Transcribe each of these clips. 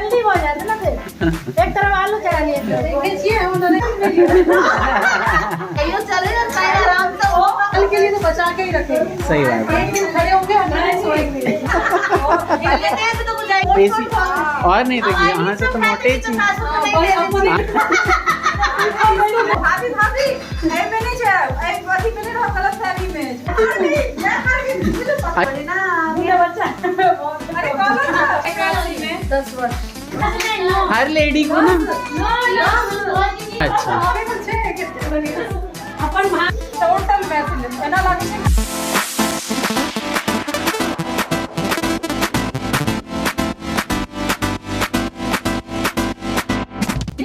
जल्दी हो जाता ना फिर। एक तरफ आलू चढ़ा लिए देखिए उन्होंने चले जाता है आराम से, वो कल के लिए तो बचा के ही रखे। सही बात है। एक दिन खड़े होंगे हम नहीं सोएंगे। बेसी और नहीं देखिए यहाँ से तो मोटे ही चीज। भाभी भाभी ऐसे नहीं चाहिए, एक बात ही पहले ना गलत फहमी में ना मेरा बच्चा अरे कौन है 10 वर्ष हर लेडी को ना। अच्छा अपन टोटल मैथिल है ना लागे।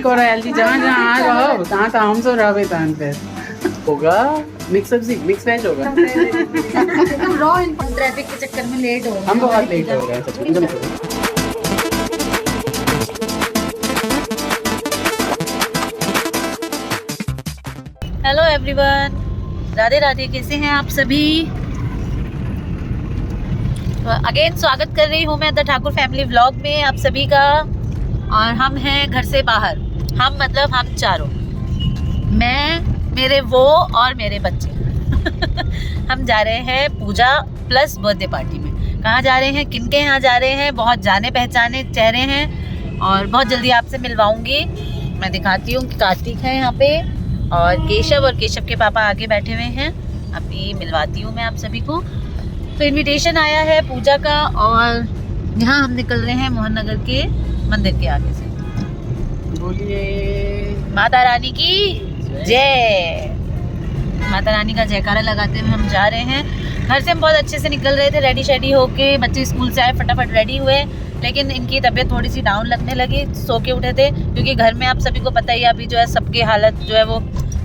और एलजी जहाँ जहाँ आ रहो तहाँ तहाँ हम सब रहे तान पे होगा। मिक्स सब्जी मिक्स वेज होगा। एकदम रॉ इन ट्रैफिक के चक्कर में लेट हो गए। हम बहुत लेट हो गए। Hello everyone, Radhe Radhe. कैसे हैं आप सभी? अगेन स्वागत कर रही हूँ मैं द ठाकुर फैमिली व्लॉग में आप सभी का। और हम हैं घर से बाहर, हम मतलब हम चारों, मैं, मेरे वो और मेरे बच्चे। हम जा रहे हैं पूजा प्लस बर्थडे पार्टी में। कहाँ जा रहे हैं, किनके यहाँ जा रहे हैं? बहुत जाने पहचाने चेहरे हैं और बहुत जल्दी आपसे मिलवाऊंगी। मैं दिखाती हूँ कि कार्तिक है यहाँ पे और केशव के पापा आगे बैठे हुए हैं। अभी मिलवाती हूँ मैं आप सभी को। तो इनविटेशन आया है पूजा का और यहाँ हम निकल रहे हैं मोहन नगर के मंदिर के आगे से। बोलिए माता रानी की जय। माता रानी का जयकारा लगाते हुए हम जा रहे हैं। घर से हम बहुत अच्छे से निकल रहे थे, रेडी शेडी होके। बच्चे स्कूल से आए, फटाफट रेडी हुए, लेकिन इनकी तबीयत थोड़ी सी डाउन लगने लगी। सो के उठे थे क्योंकि घर में आप सभी को पता ही है अभी जो है सबकी हालत जो है वो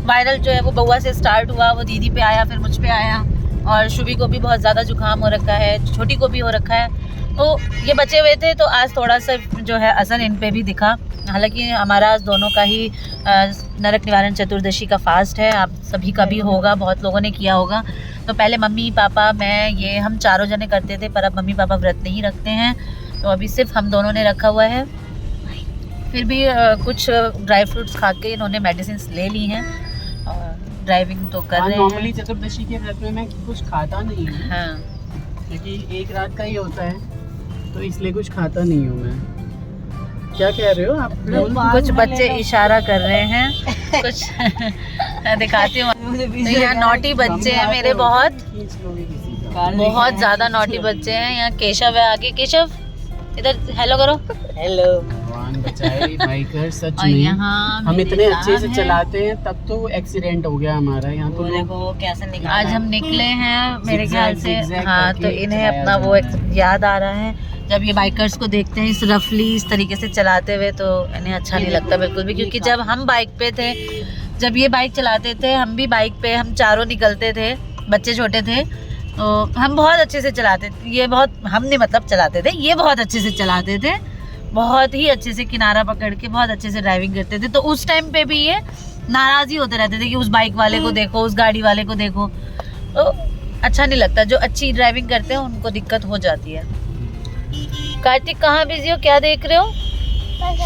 वायरल जो है वो बउआ से स्टार्ट हुआ, वो दीदी पे आया, फिर मुझ पे आया और शुभी को भी बहुत ज़्यादा जुकाम हो रखा है, छोटी को भी हो रखा है। तो ये बचे हुए थे तो आज थोड़ा सा जो है असर इन पे भी दिखा। हालांकि हमारा आज दोनों का ही नरक निवारण चतुर्दशी का फास्ट है। आप सभी का भी होगा, बहुत लोगों ने किया होगा। तो पहले मम्मी पापा मैं ये हम चारों जने करते थे, पर अब मम्मी पापा व्रत नहीं रखते हैं, तो अभी सिर्फ हम दोनों ने रखा हुआ है। फिर भी कुछ ड्राई फ्रूट्स खा के इन्होंने मेडिसिन ले ली हैं और ड्राइविंग तो कर रहे हैं। नॉर्मली चतुर्दशी के व्रत में मैं कुछ खाता नहीं हूँ। हाँ, क्योंकि एक रात का ही होता है तो इसलिए कुछ खाता नहीं हूँ मैं। क्या कह रहे हो आप? कुछ बच्चे इशारा कर रहे हैं कुछ दिखाती हूँ। यहाँ नॉटी बच्चे हैं मेरे, बहुत ज़्यादा नॉटी बच्चे हैं। यहाँ केशव है आगे, केशव इधर हेलो करो। हेलो। भगवान बचाए बाइकर सच और में। यहाँ हम इतने अच्छे से चलाते हैं तब तो एक्सीडेंट हो गया हमारा यहाँ तो। देखो कैसे निकले। आज हम निकले हैं मेरे ख्याल से। हाँ, तो इन्हें अपना वो याद आ रहा है जब ये बाइकर्स को देखते हैं इस रफली इस तरीके से चलाते हुए, तो इन्हें अच्छा नहीं लगता बिल्कुल भी। क्योंकि जब हम बाइक पे थे, जब ये बाइक चलाते थे, हम भी बाइक पे हम चारों निकलते थे, बच्चे छोटे थे, तो हम बहुत अच्छे से चलाते थे। ये बहुत हमने मतलब चलाते थे, ये बहुत अच्छे से चलाते थे, बहुत ही अच्छे से किनारा पकड़ के बहुत अच्छे से ड्राइविंग करते थे। तो उस टाइम पे भी ये नाराज ही होते रहते थे कि उस बाइक वाले को देखो, उस गाड़ी वाले को देखो, तो अच्छा नहीं लगता। जो अच्छी ड्राइविंग करते हैं उनको दिक्कत हो जाती है। कार्तिक कहाँ बिजी हो, क्या देख रहे हो? बस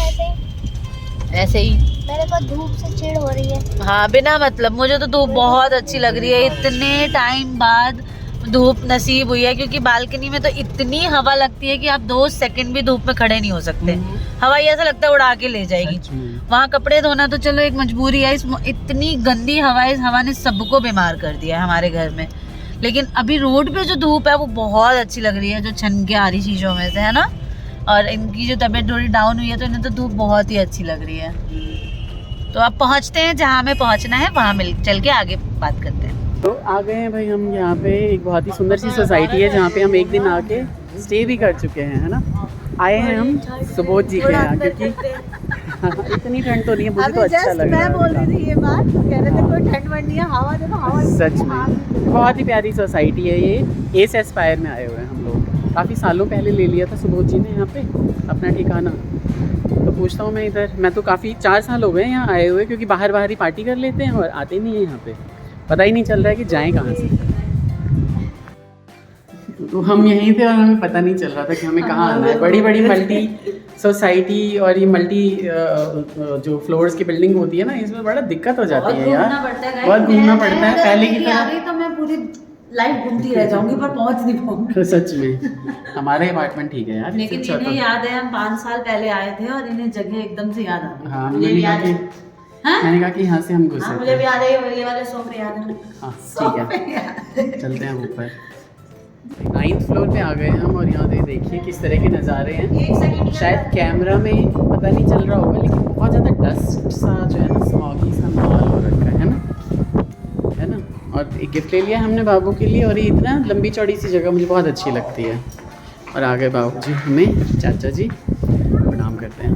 ऐसे ही मेरे को धूप से चिढ़ हो रही है। हाँ, बिना मतलब मुझे तो धूप बहुत अच्छी लग रही है। इतने टाइम बाद धूप नसीब हुई है, क्योंकि बालकनी में तो इतनी हवा लगती है कि आप 2 सेकंड भी धूप में खड़े नहीं हो सकते। हवा ही ऐसा लगता है उड़ा के ले जाएगी। वहाँ कपड़े धोना तो चलो एक मजबूरी है, इतनी गंदी हवा, इस हवा ने सबको बीमार कर दिया है हमारे घर में। लेकिन अभी रोड पे जो धूप है वो बहुत अच्छी लग रही है, जो छन के आ रही चीज़ों में से, है ना। और इनकी जो तबीयत थोड़ी डाउन हुई है तो इन्हें तो धूप बहुत ही अच्छी लग रही है। तो अब पहुँचते हैं जहाँ हमें पहुँचना है, वहाँ चल के आगे बात करते हैं। तो आ गए हैं भाई हम यहाँ पे। एक बहुत ही सुंदर सी सोसाइटी है जहाँ पे हम एक दिन आके स्टे भी कर चुके हैं, है ना। आए हैं हम सुबोध जी के यहाँ, क्योंकि इतनी ठंड तो नहीं है, मुझे तो अच्छा लग रहा है। मैं बोल रही थी ये बात, कह रहे थे कोई ठंड वंड नहीं है, हवा देखो हवा। सच में बहुत ही प्यारी सोसाइटी है ये। एस एस्पायर में आए हुए हैं हम लोग। काफ़ी सालों पहले ले लिया था सुबोध जी ने यहाँ पे अपना ठिकाना। तो पूछता हूँ मैं इधर, मैं तो काफ़ी 4 साल हो गए यहाँ आए हुए, क्योंकि बाहर बाहर ही पार्टी कर लेते हैं और आते नहीं हैं यहाँ पे। पता ही नहीं चल रहा है कि जाएं कहाँ से। तो हम यहीं थे और हमें पता नहीं चल रहा था कि हमें कहाँ आना है। बड़ी बड़ी मल्टी सोसाइटी और ये मल्टी जो फ्लोर्स की बिल्डिंग होती है ना, इसमें बड़ा दिक्कत हो जाती है यार, बहुत घूमना पड़ता है। पहले की तरह तो मैं पूरी लाइफ घूमती रह जाऊंगी पर पहुंच नहीं पाऊंगी। सच में हमारा अपार्टमेंट ठीक है यार। लेकिन इससे अच्छा इन्हें तो- याद है हम 5 साल पहले आए थे और इन्हें जगह एकदम से याद आ गई। हाँ, मुझे भी याद है। हाँ? मैंने कहा कि यहाँ से हम घुसे हाँ, थे। मुझे भी याद है, ये वाले सोफे याद है। हाँ ठीक है, चलते हैं ऊपर। 9th फ्लोर पे आ गए हम और यहाँ पे देखिए किस तरह के नज़ारे हैं। एक सेकंड शायद कैमरा में पता नहीं चल रहा होगा, लेकिन बहुत ज़्यादा डस्ट सा जो है ना, स्मॉगी सा माहौल हो रखा है ना। और एक गिफ्ट ले लिया हमने बाबू के लिए, और ये इतना लंबी चौड़ी सी जगह मुझे बहुत अच्छी लगती है। और आ गए बाबू जी, हमें चाचा जी प्रणाम करते हैं।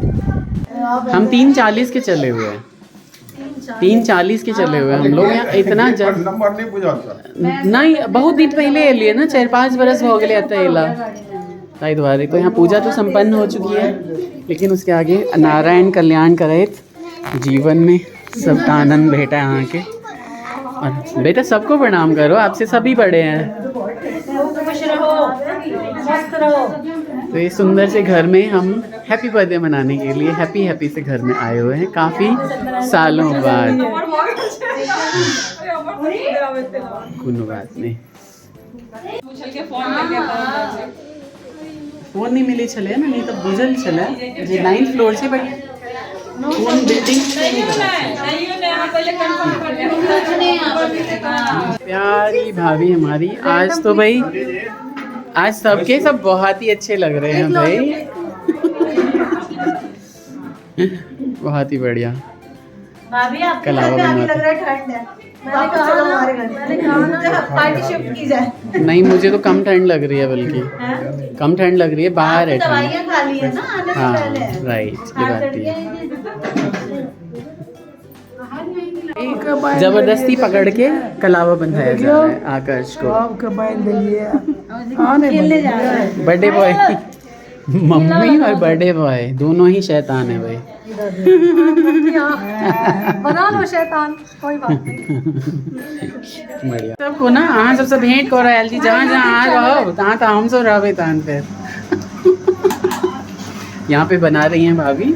हम 3:40 के चले हुए हैं, 3:40 के चले हुए हैं हम लोग। यहाँ इतना नंबर नहीं बुझा नहीं, बहुत दिन पहले लिए ना, 4-5 बरस हो गए आता इला ताई द्वारे। तो यहाँ पूजा तो संपन्न हो चुकी है, लेकिन उसके आगे नारायण कल्याण करैत जीवन में सब आनंद भेटा यहाँ के। और बेटा सबको प्रणाम करो, आपसे सभी बड़े हैं। खुश रहो, मस्त रहो। तो ये सुंदर से घर में हम हैप्पी बर्थडे मनाने के लिए हैप्पी से घर में आए हुए हैं, काफ़ी सालों बाद। कोनो बात नहीं, फोन नहीं मिले छले ना, नहीं तो बुझल छले जे 9th फ्लोर से, बट फोन बिल्डिंग प्यारी भाभी हमारी। आज तो भाई, आज सबके सब बहुत ही अच्छे लग रहे हैं भाई, बहुत ही बढ़िया। भाभी आपके कल घर आवा पे आके बनवाते। लग रहा है ठंड है। मैंने कहा चलो हमारे घर, मैंने कहा ना पार्टी शिफ्ट की जाए। नहीं, मुझे तो कम ठंड लग रही है, बल्कि हैं? कम ठंड लग रही है, बाहर है ठंड। दवाइयाँ खा ली है ना आने से हाँ पहले। राइट, ये हाथ बात कट भी गया है। है। जबरदस्ती पकड़ के कलावा बंधाया जा रहा है आकाश को। खेलने जा रहा है। बर्थडे बॉय, मम्मी और बर्थडे बॉय दोनों ही शैतान है भाई। बना लो शैतान, कोई बात नहीं। बढ़िया सबको ना, अहाँ सबसे भेंट कर रहा जी, जहाँ जहाँ आ रहो तहाँ तो हम सब रहे तान पे। यहाँ पे बना रही हैं भाभी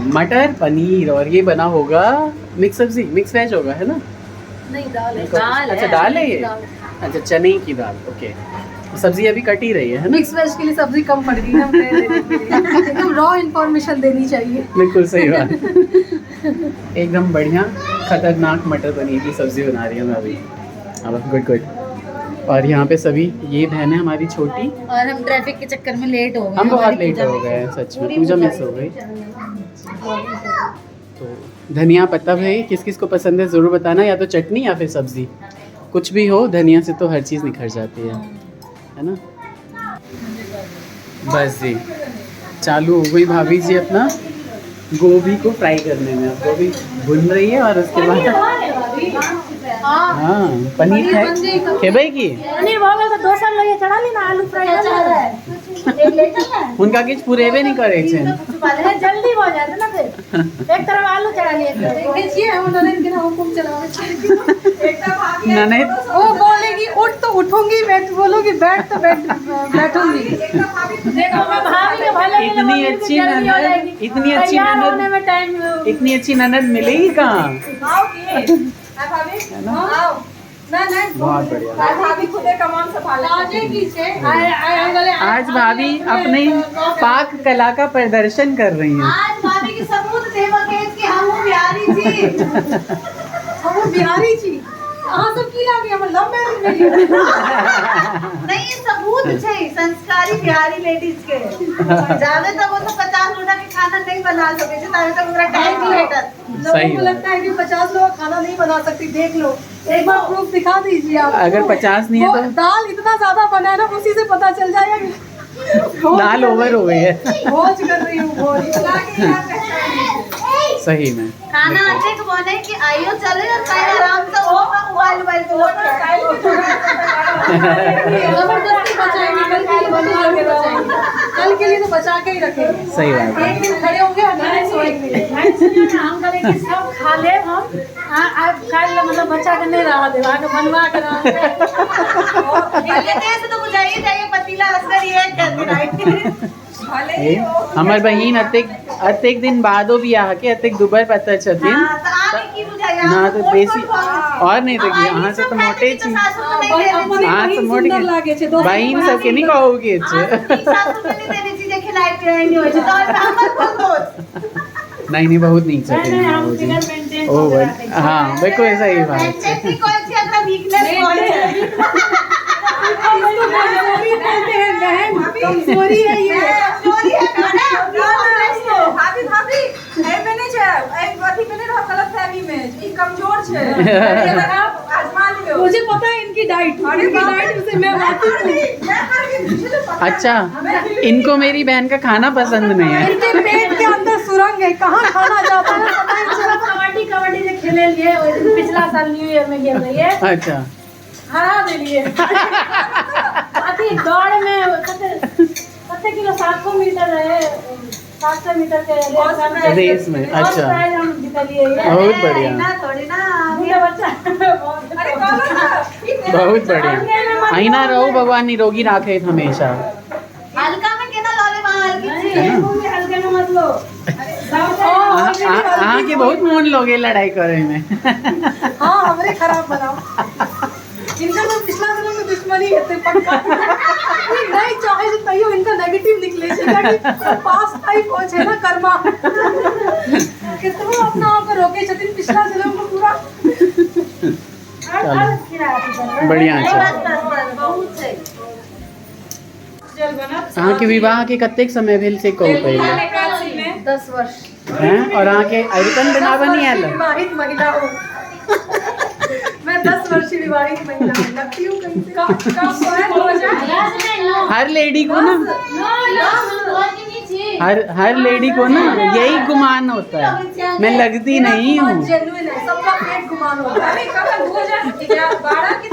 मटर पनीर, और ये बना होगा मिक्स सब्जी, मिक्स वेज होगा, है ना? नहीं, दाल है। अच्छा दाल है ये, अच्छा चने की दाल, ओके। सब्जी अभी कट ही रही है ना? मिक्स वेज के लिए सब्जी कम पड़ गई है हमने देने के लिए। एकदम रॉ इन्फॉर्मेशन देनी चाहिए। बिल्कुल सही बात। एकदम बढ़िया खतरनाक मटर पनीर की सब्जी बना रही हूँ मैं अभी। अब गुड। और यहाँ पे सभी ये बहन है हमारी छोटी, और हम ट्रैफिक के चक्कर में लेट हो गए। हम बहुत हमारी लेट पूजा हो में। गए, सच में पूजा मिस हो गई। तो धनिया पत्ता भाई किस किस को पसंद है ज़रूर बताना, या तो चटनी या फिर सब्ज़ी, कुछ भी हो, धनिया से तो हर चीज़ निखर जाती है ना? बस जी, चालू हो गई भाभी जी अपना गोभी को फ्राई करने में। अब गोभी भुन रही है और उसके बाद हाँ पनीर है के भाई की पनीर बाबा का 2 साल लगे चढ़ा लेना, आलू फ्राई कर रहा है। उनका किछ पूरेबे नहीं करे छे, जल्दी हो जाता ना, फिर एक तरफ आलू चढ़ा लिए, देखिए छिए हम ननद के ना हुकुम चलावे छिए। एक तरफ आगे ननद वो बोलेगी उठ तो उठूंगी, बैठ बोलोगी बैठ तो बैठूंगी। देखो मैं भाभी के भले के लिए इतनी बोलूंगी अच्छी कि जल्दी हो ननद, जाएगी। इतनी अच्छी तैयार ननद, होने में टाइम इतनी अच्छी ननद मिलेगी कहाँ? भाभी आओ ना बहुत बढ़िया। भाभी खुद कमान संभाले। आज भाभी अपने पाक कला का प्रदर्शन कर रही हैं। आज भाभी की सबूत देवा केस की हम बिहारी थी। हम बिहारी छी, अहाँ सब की लागे हमर लव मैरिज में लियो। नहीं ये सबूत छै संस्कारी बिहारी लेडीज के। जावे तक वो तो 50 लोटा के खाना नहीं बना सके छै, तावे तक ओकरा टाइम नहीं भेटत। सही लोगों को लगता है कि 50 लोग खाना नहीं बना सकती, देख लो एक बार प्रूफ दिखा दीजिए आप। अगर 50 नहीं है वो तो दाल इतना ज्यादा बना है ना, उसी से पता चल जाएगा कि दाल ओवर हो गई है। भोज कर रही हूँ भोज। सही में खाना अच्छे को बने कि आइयो चले और खाए आराम से हो मोबाइल को जबरदस्ती बचाएंगे, कल के लिए बचाएंगे, कल के लिए तो बचा के ही रखेंगे। सही बात है। एक दिन खड़े होंगे और नहीं सोएंगे। हम करेंगे सब खा ले हम खाए मतलब बच्चा के नहीं रहा दे आगे बनवा के ऐसे तो बुझाइए जाइए पतीला असर ये हमार बहिन अतेक दिन बादो भी आके अतेक दुबर पता छथिन ना तो बेसी और नहीं तो यहाँ से तो मोटे छी हाँ तो मोटे बहिन सबके नहीं कहोगे नहीं बहुत नीक छथिन ओ भाई हाँ बिल्कुल ऐसा ही बात कमजोरी है ये मुझे पता है इनकी डाइट से मैं अच्छा इनको मेरी बहन का खाना पसंद नहीं है इनके पेट के अंदर सुरंग है कहाँ खाना जाता है पता नहीं कबड्डी से खेले लिए पिछला साल न्यू ईयर में खेल रही है अच्छा हरा दे लिए अभी दौड़ में कितने किलो 700 मीटर है 700 मीटर के रेस में अच्छा हम जीत लिए बहुत बढ़िया बहुत बढ़िया आईना रहो भगवान निरोगी राखे हमेशा हल्का में केना लाले वहां हल्की हल्के में मत लो हाँ के बहुत मूड लोगे लड़ाई करे में हाँ हमरे खराब बनाओ इनका तो पिछला जन्म में दुश्मनी है पक्का नहीं चाहे तो तैयो इनका नेगेटिव निकले कि पास टाइप हो छे ना कर्मा कितना अपना आप रोके छथिन पिछला जन्म को पूरा बढ़िया अहाँ के विवाह के कतेक समय भेल से कहू पहले 10 वर्ष हैं और अहाँ के अरिपन बनावा नहीं आयल विवाहित महिला हूँ मैं 10 वर्षीय विवाहित महिला हूँ लगती हूँ कहीं से कम हो जाए हर लेडी को ना हर लेडी को ना यही गुमान होता है मैं लगती नहीं हूँ जेन्युइन है सबका पेट गुमान होता है कब 2012 की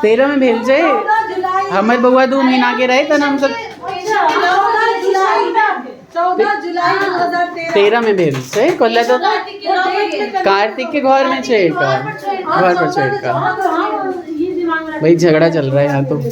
13 में भेल छे हमर बउआ 2 महीना के रहे तन हम सब 14 जुलाई 13 में भेल छे कोल्ला तो कार्तिक के घर में छे का घर पर छे का भाई झगड़ा चल रहा है यहाँ तो 16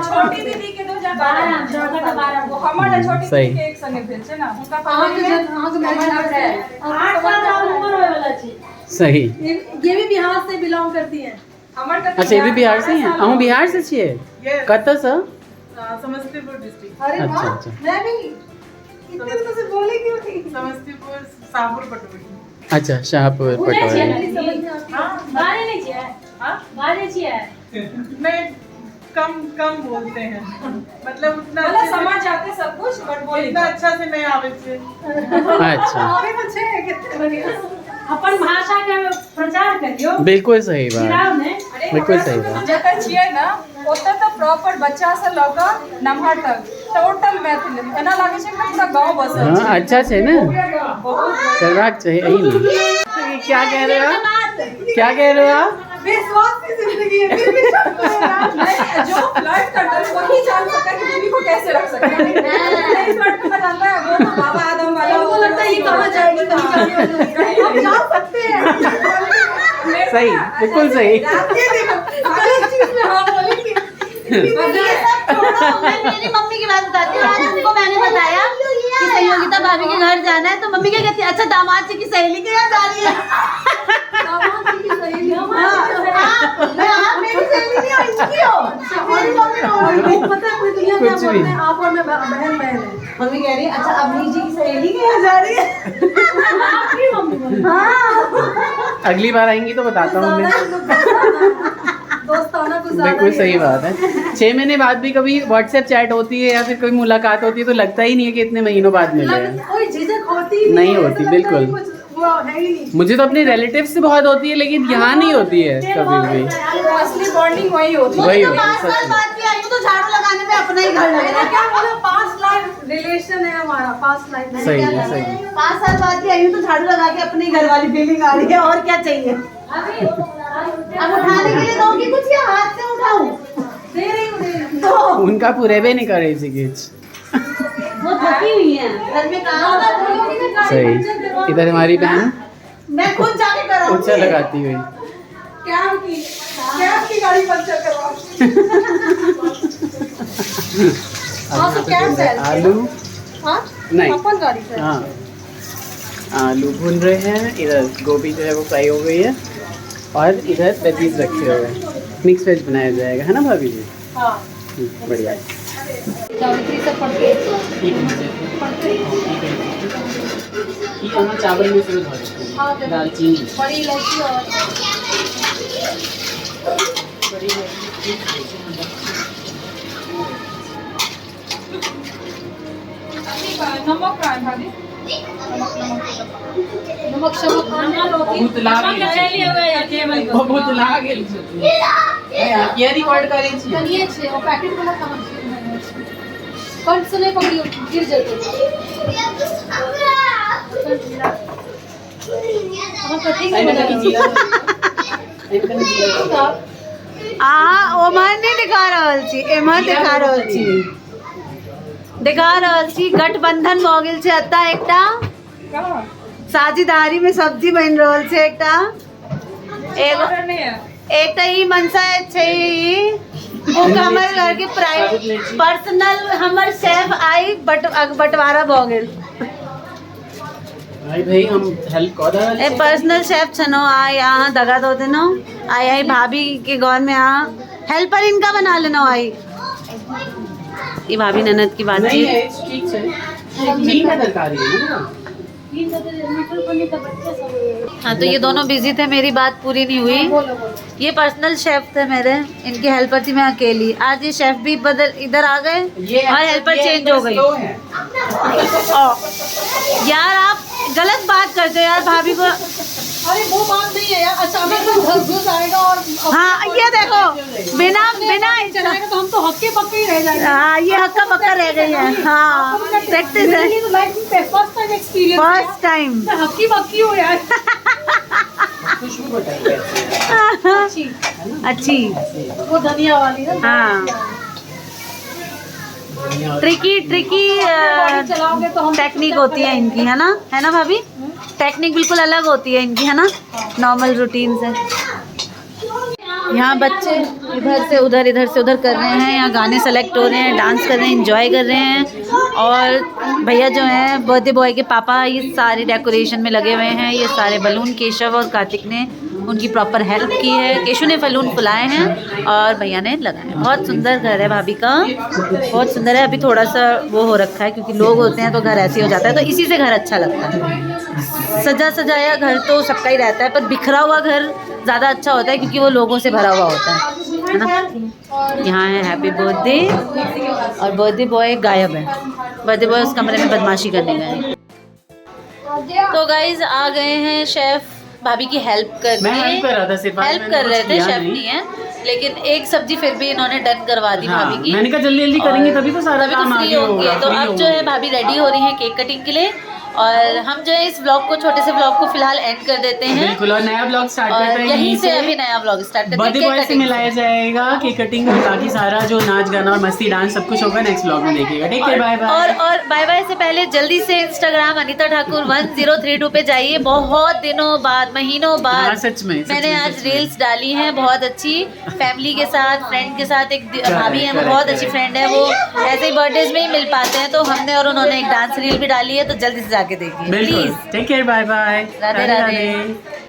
छोटी दीदी के 2012 वो हमर छोटी दीदी के एक संगे भेल छै ना उनका अहाँ के मैच है 8 साल उम्र होय वाला छी सही ये भी बिहार से बिलोंग करती हैं हमर अच्छा ये भी बिहार से हैं अहूँ बिहार से छिए कत से समस्तीपुर डिस्ट्रिक्ट अरे अच्छा अच्छा मैं भी इतने दिनों से बोले क्यों थी समस्तीपुर शाहपुर पटोरी अच्छा शाहपुर पटोरी बारे नहीं छिए हां बारे छिए मैं कम बोलते हैं मतलब उतना समझ आते सब कुछ बट बोल इतना अच्छा से नहीं आवे छे अच्छा अभी तो छे कितने बढ़िया अपन भाषा के प्रचार करियो बिल्कुल सही बात बिल्कुल सही बात जतऽ छियै ना ओतऽ तो प्रॉपर बच्चा से लगा नम्हर तक टोटल मैथिली एना लागे छै पूरा गांव बसल हाँ अच्छा छे ना करवाक चाहिए यही क्या कह रहे हो क्या कह रहे हो आप विश्वास की जिंदगी है फिर भी नहीं जो फ्लर्ट करता है वही जान सकता है कि बीवी को कैसे रख सकता है नहीं फ्लर्ट करना जानता है वो तो बाबा आदम वाला वो लगता है ये कहां जाएगी कहां हम जा सकते हैं सही बिल्कुल सही ये देखो हर एक चीज में हां बोलेंगे मेरी मम्मी की बात बताती हूँ आज उनको मैंने बताया कि संयोगिता भाभी के घर जाना है तो मम्मी क्या कहती है अच्छा दामाद जी की सहेली के यहाँ जा रही है दामाद जी की सहेली मेरी सहेली नहीं हो इनकी हो मेरी मम्मी पता है कोई दुनिया क्या बोलते हैं आप और मैं बहन है मम्मी कह रही है अच्छा अभी जी की सहेली के यहाँ जा रही है आपकी मम्मी हाँ अगली बार आएंगी तो बताता हूँ मैं दोस्ताना कुछ बिल्कुल सही बात है 6 महीने बाद भी कभी व्हाट्सएप चैट होती है या फिर कोई मुलाकात होती है तो लगता ही नहीं है कि इतने महीनों बाद मिले हैं कोई झिझक होती नहीं होती बिल्कुल वो है ही नहीं मुझे तो अपने रिलेटिव से बहुत होती है लेकिन यहाँ नहीं होती है कभी भी असली बॉन्डिंग वही होती है वही तो होती 5 साल बाद भी आई हूँ तो झाड़ू लगाने में अपना ही घर लग रहा है क्या बोला 5 लाख रिलेशन है हमारा, पास्ट लाइफ में। सही है, सही है। 5 साल बाद की आई हूँ तो झाड़ू लगा के अपनी घर वाली फीलिंग आ रही है, और क्या चाहिए। अब उठाने के लिए दोगी कुछ या हाथ से उठाऊं? दे रही हूँ। तो उनका पूरे भी नहीं कर रही थी किच। वो थकी हुई है, घर में काम। सही। इधर हमारी बहन मैं खुद जाके कराऊंगी। पोछा लगाती हुई। कैब की गाड़ी पंचर करवाओ। हाँ, तो कैब से आलू हाँ नहीं, अपन गाड़ी से। हाँ आलू भून रहे हैं, इधर गोभी जो है वो फ्राई हो गई है, और इधर वेजीज रखे हुए हैं, मिक्स वेज बनाया जाएगा, है ना भाभी जी? हाँ बढ़िया। जावित्री सब पढ़ती है। यहाँ चावल में से हाँ, दालचीनी बड़ी इलायची और नमक प्राण भाभी, नमक शमक बहुत लाग गेल ये रिकॉर्ड करे छी कनिए छे ओ पैकेट वाला कहाँ छे? कंठ से नहीं पकड़ियो, गिर जाते। हम कथी के बना ओमन नहीं दिखा रहल छी, एमहर दिखा रहल छी, गठबंधन भ गेल छै एतऽ एकटा साझेदारी में सब्जी बन रहल छै, एगो एकटा ई मनसा छै, वो हमर घर के प्राइवेट पर्सनल हमर शेफ आई बंटवारा भ गेल। भाई हम हेल्प कर रहे हैं। पर्सनल शेफ छनो आई यहाँ दगा दो देनो आई भाभी के घर में यहाँ हेल्पर इनका बना लेना आई। ये भाभी ननद की बात नहीं है। है, ठीक है, ठीक है, तरकारी है ना। हाँ तो ये दोनों बिजी थे, मेरी बात पूरी नहीं हुई। ये पर्सनल शेफ थे मेरे, इनकी हेल्पर थी मैं अकेली। आज ये शेफ भी बदल इधर आ गए और हेल्पर चेंज हो गई। यार आप गलत बात करते हो यार भाभी को। अरे वो बात नहीं है यार, अचानक से घुस आएगा और हाँ ये देखो बिना चलाएगा तो हम तो हक्के पक्के ही रह जाएंगे। हाँ ये हक्का पक्का रह गई है। हाँ प्रैक्टिस है, लाइफ में first time experience, first time. मैं हक्की पक्की हूँ यार। खुशबू बताइए अच्छी वो धनिया वाली है। हाँ ट्रिकी चलाओगे तो हम टेक्निक होती है इनकी, है ना भाभी? टेक्निक बिल्कुल अलग होती है इनकी, है ना, नॉर्मल रूटीन से। यहाँ बच्चे इधर से उधर कर रहे हैं, यहाँ गाने सेलेक्ट हो रहे हैं, डांस कर रहे हैं, एंजॉय कर रहे हैं। और भैया जो हैं बर्थडे बॉय के पापा, ये सारी डेकोरेशन में लगे हुए हैं। ये सारे बलून केशव और कार्तिक ने उनकी प्रॉपर हेल्प की है। केशव ने बलून फुलाए हैं और भैया ने लगाए। बहुत सुंदर घर है भाभी का, बहुत सुंदर है। अभी थोड़ा सा वो हो रखा है क्योंकि लोग होते हैं तो घर ऐसे ही हो जाता है, तो इसी से घर अच्छा लगता है। सजा सजाया घर तो सबका ही रहता है, पर बिखरा हुआ घर ज़्यादा अच्छा होता है क्योंकि वो लोगों से भरा हुआ होता है ना। यहाँ है हैप्पी बर्थडे और बर्थडे बॉय गायब है। बर्थडे बॉय उस कमरे में बदमाशी करने गए। तो गाइज आ गए हैं शेफ भाभी की हेल्प करने। मैं हेल्प कर रहा था, सिर्फ हेल्प कर रहे थे, शेफ नहीं है, लेकिन एक सब्जी फिर भी इन्होंने डन करवा दी भाभी की। मैंने कहा जल्दी जल्दी करेंगे तभी तो सारा काम फ्री होंगे। तो अब जो है भाभी रेडी हो रही है केक कटिंग के लिए, और हम जो है इस व्लॉग को, छोटे से व्लॉग को फिलहाल एंड कर देते हैं। बिल्कुल, और नया व्लॉग स्टार्ट करते हैं यहीं से। अभी नया व्लॉग स्टार्ट करते हैं, बर्थडे बॉय से मिलाया जाएगा केक कटिंग में, बाकी सारा जो नाच गाना और मस्ती डांस सब कुछ होगा नेक्स्ट व्लॉग में देखिएगा। Take care, bye bye. और बाय बाय से पहले जल्दी से इंस्टाग्राम अनीता ठाकुर 1032 पे जाइए। बहुत दिनों बाद, महीनों बाद सच में मैंने आज रील्स डाली हैं, बहुत अच्छी, फैमिली के साथ, फ्रेंड के साथ। एक भाभी है, वो बहुत अच्छी फ्रेंड है, वो ऐसे ही बर्थडेज में ही मिल पाते हैं, तो हमने और उन्होंने एक डांस रील भी डाली है, तो जल्दी से जाके देखिए please. Take care, bye bye, Radhe Radhe.